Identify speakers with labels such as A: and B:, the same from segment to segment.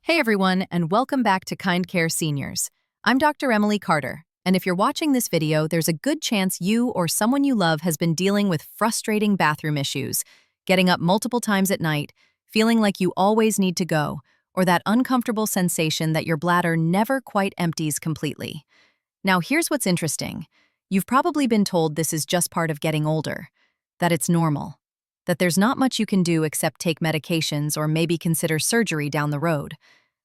A: Hey everyone, and welcome back to Kind Care Seniors. I'm Dr. Emily Carter, and if you're watching this video, there's a good chance you or someone you love has been dealing with frustrating bathroom issues, getting up multiple times at night, feeling like you always need to go, or that uncomfortable sensation that your bladder never quite empties completely. Now, here's what's interesting. You've probably been told this is just part of getting older, that it's normal, that there's not much you can do except take medications or maybe consider surgery down the road.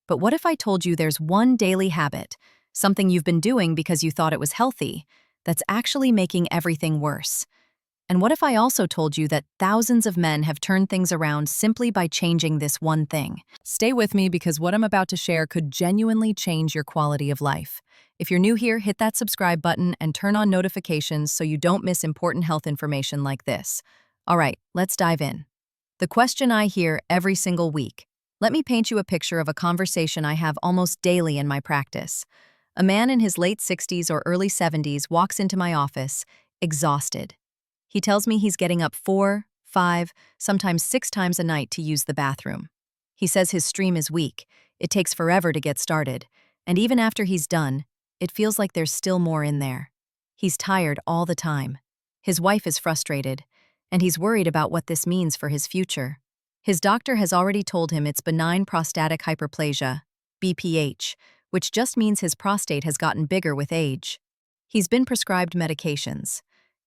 A: But what if I told you there's one daily habit, something you've been doing because you thought it was healthy, that's actually making everything worse? And what if I also told you that thousands of men have turned things around simply by changing this one thing? Stay with me because what I'm about to share could genuinely change your quality of life. If you're new here, hit that subscribe button and turn on notifications so you don't miss important health information like this. All right, let's dive in. The question I hear every single week. Let me paint you a picture of a conversation I have almost daily in my practice. A man in his late 60s or early 70s walks into my office, exhausted. He tells me he's getting up 4, 5, sometimes 6 times a night to use the bathroom. He says his stream is weak, it takes forever to get started, and even after he's done, it feels like there's still more in there. He's tired all the time. His wife is frustrated, and he's worried about what this means for his future. His doctor has already told him it's benign prostatic hyperplasia, BPH, which just means his prostate has gotten bigger with age. He's been prescribed medications.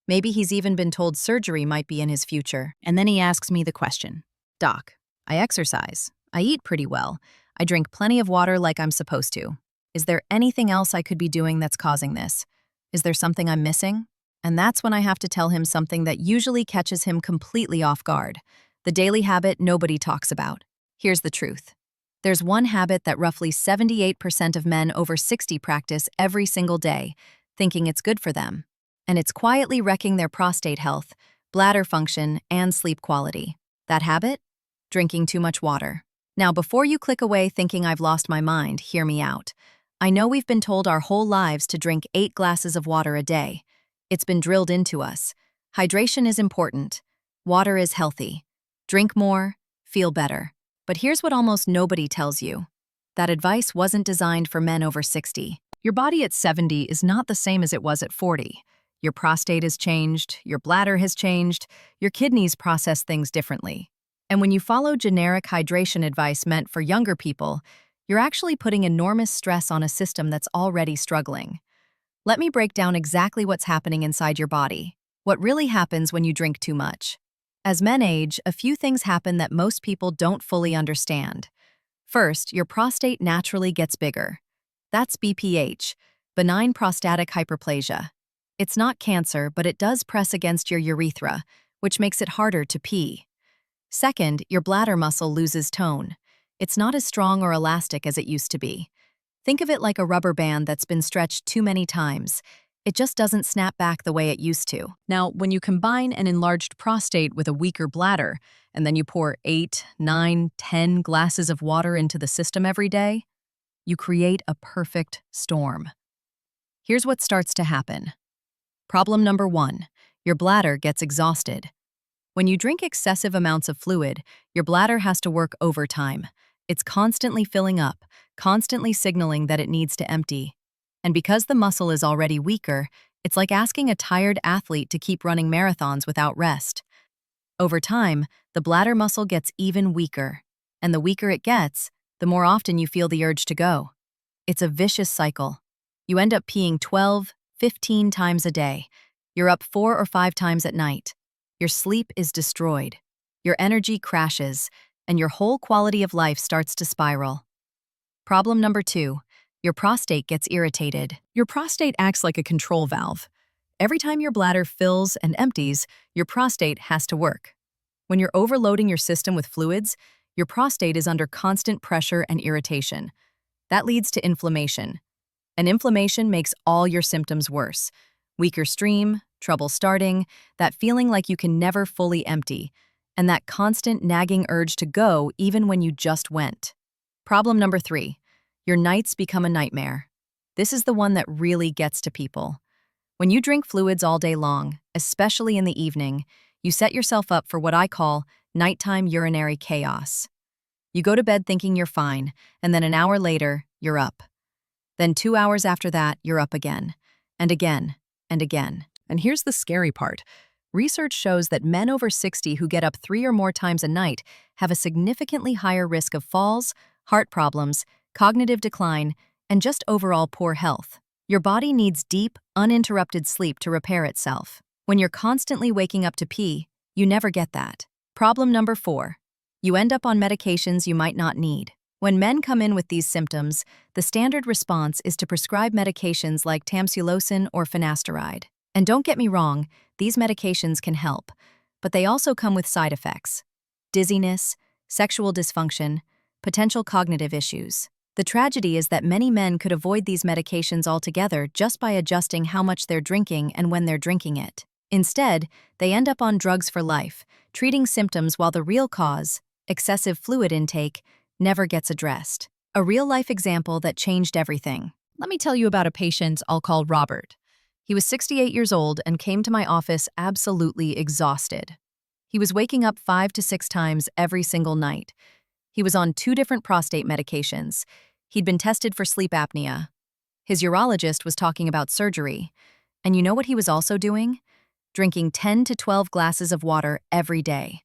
A: Maybe he's even been told surgery might be in his future. And then he asks me the question, "Doc, I exercise, I eat pretty well, I drink plenty of water like I'm supposed to. Is there anything else I could be doing that's causing this? Is there something I'm missing?" And that's when I have to tell him something that usually catches him completely off guard. The daily habit nobody talks about. Here's the truth. There's one habit that roughly 78% of men over 60 practice every single day, thinking it's good for them. And it's quietly wrecking their prostate health, bladder function, and sleep quality. That habit? Drinking too much water. Now, before you click away thinking I've lost my mind, hear me out. I know we've been told our whole lives to drink 8 glasses of water a day. It's been drilled into us. Hydration is important. Water is healthy. Drink more, feel better. But here's what almost nobody tells you. That advice wasn't designed for men over 60. Your body at 70 is not the same as it was at 40. Your prostate has changed, your bladder has changed, your kidneys process things differently. And when you follow generic hydration advice meant for younger people, you're actually putting enormous stress on a system that's already struggling. Let me break down exactly what's happening inside your body, what really happens when you drink too much. As men age, a few things happen that most people don't fully understand. First, your prostate naturally gets bigger. That's BPH, benign prostatic hyperplasia. It's not cancer, but it does press against your urethra, which makes it harder to pee. Second, your bladder muscle loses tone. It's not as strong or elastic as it used to be. Think of it like a rubber band that's been stretched too many times. It just doesn't snap back the way it used to. Now, when you combine an enlarged prostate with a weaker bladder, and then you pour 8, 9, 10 glasses of water into the system every day, you create a perfect storm. Here's what starts to happen. Problem number 1, your bladder gets exhausted. When you drink excessive amounts of fluid, your bladder has to work overtime. It's constantly filling up, constantly signaling that it needs to empty. And because the muscle is already weaker, it's like asking a tired athlete to keep running marathons without rest. Over time, the bladder muscle gets even weaker. And the weaker it gets, the more often you feel the urge to go. It's a vicious cycle. You end up peeing 12, 15 times a day. You're up 4 or 5 times at night. Your sleep is destroyed. Your energy crashes, and your whole quality of life starts to spiral. Problem number 2. Your prostate gets irritated. Your prostate acts like a control valve. Every time your bladder fills and empties, your prostate has to work. When you're overloading your system with fluids, your prostate is under constant pressure and irritation. That leads to inflammation. And inflammation makes all your symptoms worse. Weaker stream, trouble starting, that feeling like you can never fully empty, and that constant nagging urge to go even when you just went. Problem number 3. Your nights become a nightmare. This is the one that really gets to people. When you drink fluids all day long, especially in the evening, you set yourself up for what I call nighttime urinary chaos. You go to bed thinking you're fine, and then an hour later, you're up. Then 2 hours after that, you're up again, and again, and again. And here's the scary part. Research shows that men over 60 who get up 3 or more times a night have a significantly higher risk of falls, heart problems, cognitive decline, and just overall poor health. Your body needs deep, uninterrupted sleep to repair itself. When you're constantly waking up to pee, you never get that. Problem number 4. You end up on medications you might not need. When men come in with these symptoms, the standard response is to prescribe medications like tamsulosin or finasteride. And don't get me wrong, these medications can help, but they also come with side effects: dizziness, sexual dysfunction, potential cognitive issues. The tragedy is that many men could avoid these medications altogether just by adjusting how much they're drinking and when they're drinking it. Instead, they end up on drugs for life, treating symptoms while the real cause, excessive fluid intake, never gets addressed. A real-life example that changed everything. Let me tell you about a patient I'll call Robert. He was 68 years old and came to my office absolutely exhausted. He was waking up 5 to 6 times every single night. He was on 2 different prostate medications. He'd been tested for sleep apnea. His urologist was talking about surgery. And you know what he was also doing? Drinking 10 to 12 glasses of water every day.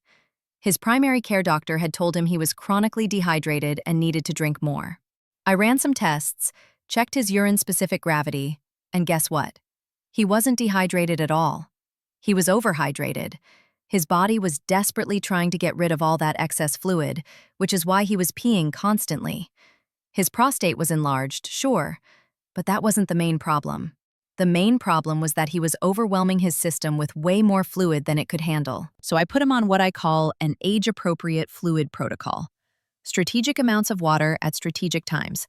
A: His primary care doctor had told him he was chronically dehydrated and needed to drink more. I ran some tests, checked his urine-specific gravity, and guess what? He wasn't dehydrated at all. He was overhydrated. His body was desperately trying to get rid of all that excess fluid, which is why he was peeing constantly. His prostate was enlarged, sure, but that wasn't the main problem. The main problem was that he was overwhelming his system with way more fluid than it could handle. So I put him on what I call an age-appropriate fluid protocol. Strategic amounts of water at strategic times.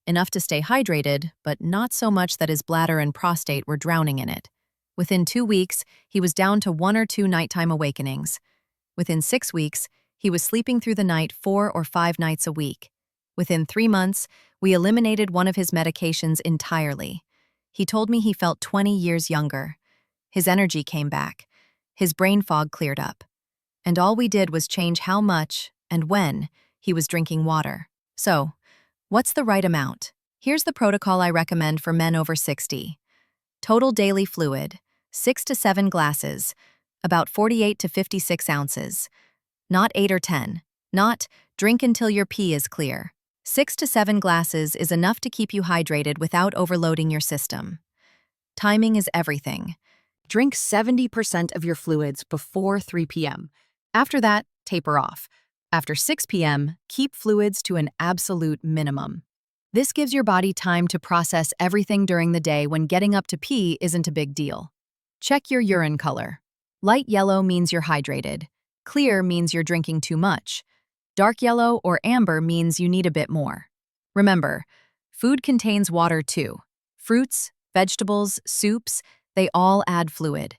A: Enough to stay hydrated, but not so much that his bladder and prostate were drowning in it. Within 2 weeks, he was down to 1 or 2 nighttime awakenings. Within 6 weeks, he was sleeping through the night 4 or 5 nights a week. Within 3 months, we eliminated one of his medications entirely. He told me he felt 20 years younger. His energy came back. His brain fog cleared up. And all we did was change how much and when he was drinking water. So, what's the right amount? Here's the protocol I recommend for men over 60. Total daily fluid, 6 to 7 glasses, about 48 to 56 ounces. Not 8 or 10. Not drink until your pee is clear. 6 to 7 glasses is enough to keep you hydrated without overloading your system. Timing is everything. Drink 70% of your fluids before 3 p.m. After that, taper off. After 6 p.m., keep fluids to an absolute minimum. This gives your body time to process everything during the day when getting up to pee isn't a big deal. Check your urine color. Light yellow means you're hydrated. Clear means you're drinking too much. Dark yellow or amber means you need a bit more. Remember, food contains water too. Fruits, vegetables, soups, they all add fluid.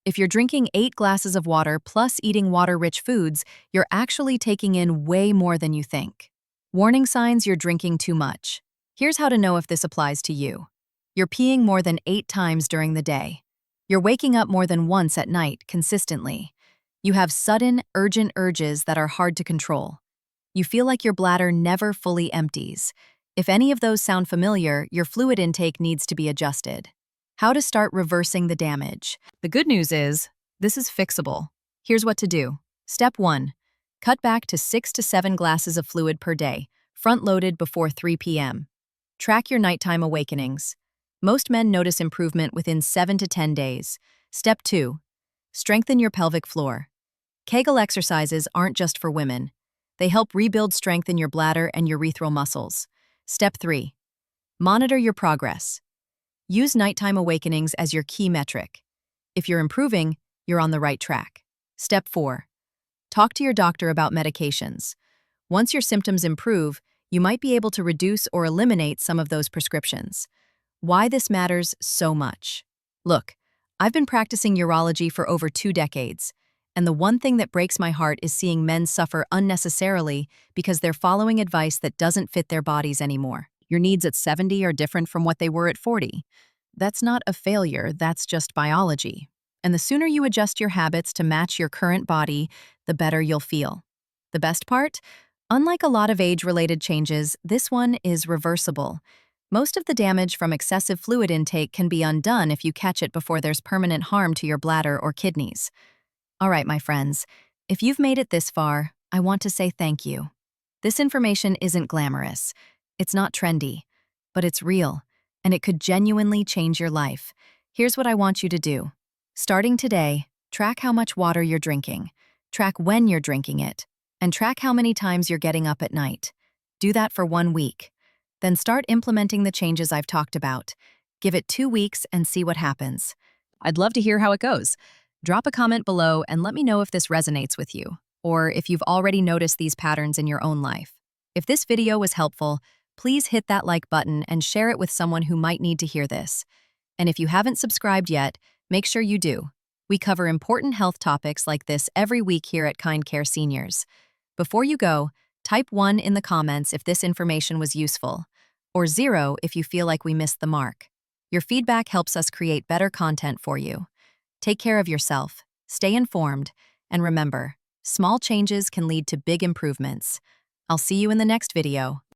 A: If you're drinking 8 glasses of water plus eating water-rich foods, you're actually taking in way more than you think. Warning signs you're drinking too much. Here's how to know if this applies to you. You're peeing more than 8 times during the day. You're waking up more than once at night, consistently. You have sudden, urgent urges that are hard to control. You feel like your bladder never fully empties. If any of those sound familiar, your fluid intake needs to be adjusted. How to start reversing the damage. The good news is, this is fixable. Here's what to do. Step 1. Cut back to 6 to 7 glasses of fluid per day, front-loaded before 3 p.m. Track your nighttime awakenings. Most men notice improvement within 7 to 10 days. Step 2. Strengthen your pelvic floor. Kegel exercises aren't just for women. They help rebuild strength in your bladder and urethral muscles. Step 3. Monitor your progress. Use nighttime awakenings as your key metric. If you're improving, you're on the right track. Step 4. Talk to your doctor about medications. Once your symptoms improve, you might be able to reduce or eliminate some of those prescriptions. Why this matters so much. Look, I've been practicing urology for over 2 decades, and the one thing that breaks my heart is seeing men suffer unnecessarily because they're following advice that doesn't fit their bodies anymore. Your needs at 70 are different from what they were at 40. That's not a failure, that's just biology. And the sooner you adjust your habits to match your current body, the better you'll feel. The best part? Unlike a lot of age-related changes, this one is reversible. Most of the damage from excessive fluid intake can be undone if you catch it before there's permanent harm to your bladder or kidneys. All right, my friends, if you've made it this far, I want to say thank you. This information isn't glamorous. It's not trendy, but it's real, and it could genuinely change your life. Here's what I want you to do. Starting today, track how much water you're drinking, track when you're drinking it, and track how many times you're getting up at night. Do that for 1 week. Then start implementing the changes I've talked about. Give it 2 weeks and see what happens. I'd love to hear how it goes. Drop a comment below and let me know if this resonates with you, or if you've already noticed these patterns in your own life. If this video was helpful, please hit that like button and share it with someone who might need to hear this. And if you haven't subscribed yet, make sure you do. We cover important health topics like this every week here at Kind Care Seniors. Before you go, type 1 in the comments if this information was useful, or 0 if you feel like we missed the mark. Your feedback helps us create better content for you. Take care of yourself, stay informed, and remember, small changes can lead to big improvements. I'll see you in the next video.